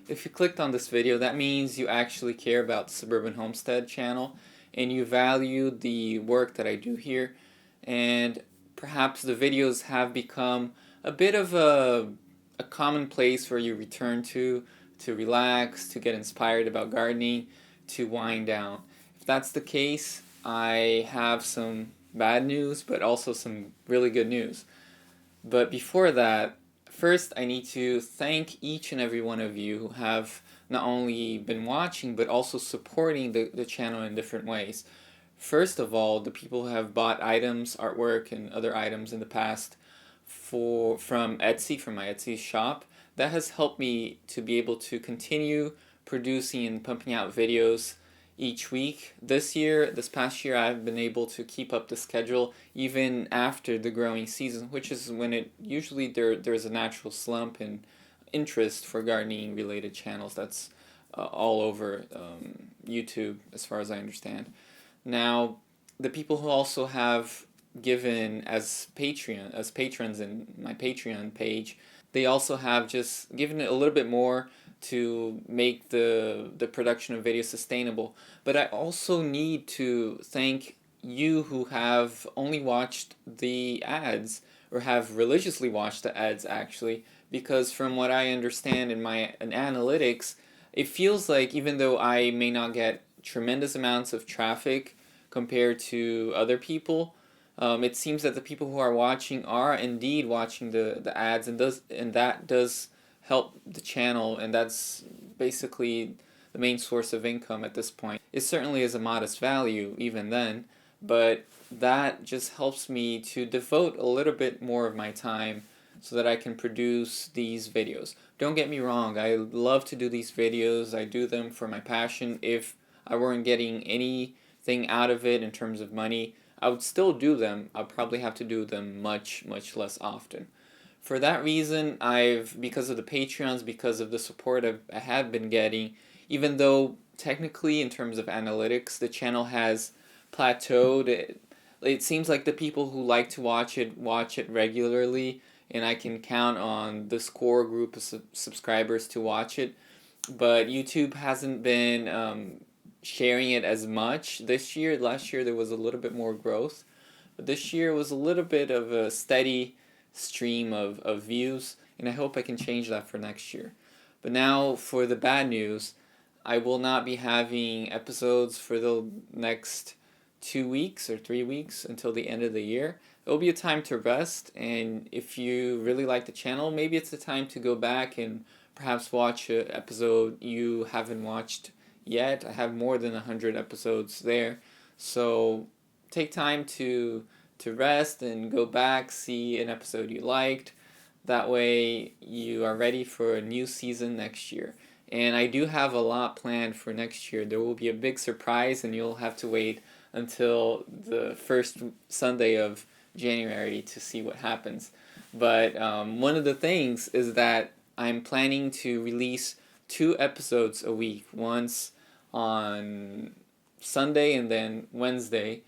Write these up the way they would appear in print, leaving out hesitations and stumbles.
If you clicked on this video, that means you actually care about the Suburban Homestead channel and you value the work that I do here, and perhaps the videos have become a bit of a common place where you return to relax, to get inspired about gardening, to wind down. If that's the case, I have some bad news, but also some really good news. But before that, first I need to thank each and every one of you who have not only been watching, but also supporting the channel in different ways. First of all, the people who have bought items, artwork, and other items in the past from Etsy, from my Etsy shop, that has helped me to be able to continue producing and pumping out videos each week. This past year, I've been able to keep up the schedule even after the growing season, which is when it usually there's a natural slump in interest for gardening related channels. That's all over YouTube, as far as I understand. Now, the people who also have given as patrons in my Patreon page, they also have just given it a little bit more to make the production of video sustainable. But I also need to thank you who have only watched the ads, or have religiously watched the ads actually, because from what I understand in analytics, it feels like even though I may not get tremendous amounts of traffic compared to other people, it seems that the people who are watching are indeed watching the ads, and that does help the channel, and that's basically the main source of income at this point. It certainly is a modest value even then, but that just helps me to devote a little bit more of my time so that I can produce these videos. Don't get me wrong, I love to do these videos. I do them for my passion. If I weren't getting anything out of it in terms of money, I would still do them. I'll probably have to do them much, much less often. For that reason, because of the Patreons, because of the support I have been getting, even though technically in terms of analytics, the channel has plateaued, it seems like the people who like to watch it regularly, and I can count on this core group of subscribers to watch it. But YouTube hasn't been sharing it as much this year. Last year there was a little bit more growth, but this year was a little bit of a steady stream of views, and I hope I can change that for next year. But now for the bad news, I will not be having episodes for the next 2 weeks or 3 weeks until the end of the year. It will be a time to rest, and if you really like the channel, maybe it's the time to go back and perhaps watch an episode you haven't watched yet. I have more than 100 episodes there, so take time to rest and go back, see an episode you liked. That way you are ready for a new season next year. And I do have a lot planned for next year. There will be a big surprise, and you'll have to wait until the first Sunday of January to see what happens. But one of the things is that I'm planning to release 2 episodes a week, once on Sunday and then Wednesday,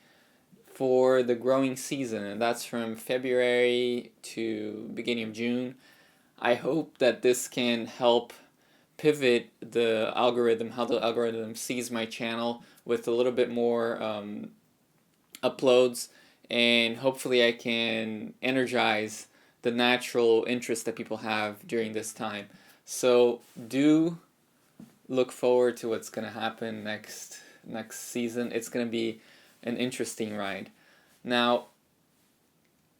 for the growing season, and that's from February to beginning of June. I hope that this can help pivot the algorithm, how the algorithm sees my channel, with a little bit more uploads, and hopefully I can energize the natural interest that people have during this time. So do look forward to what's going to happen next season. It's going to be an interesting ride. Now,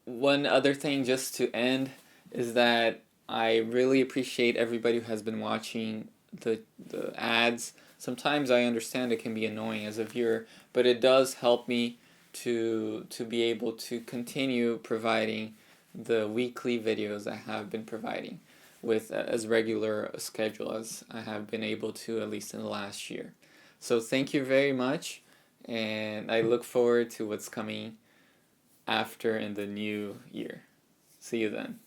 one other thing just to end is that I really appreciate everybody who has been watching the ads. Sometimes I understand it can be annoying as a viewer, but it does help me to be able to continue providing the weekly videos I have been providing with as regular a schedule as I have been able to, at least in the last year. So thank you very much, and I look forward to what's coming after in the new year. See you then.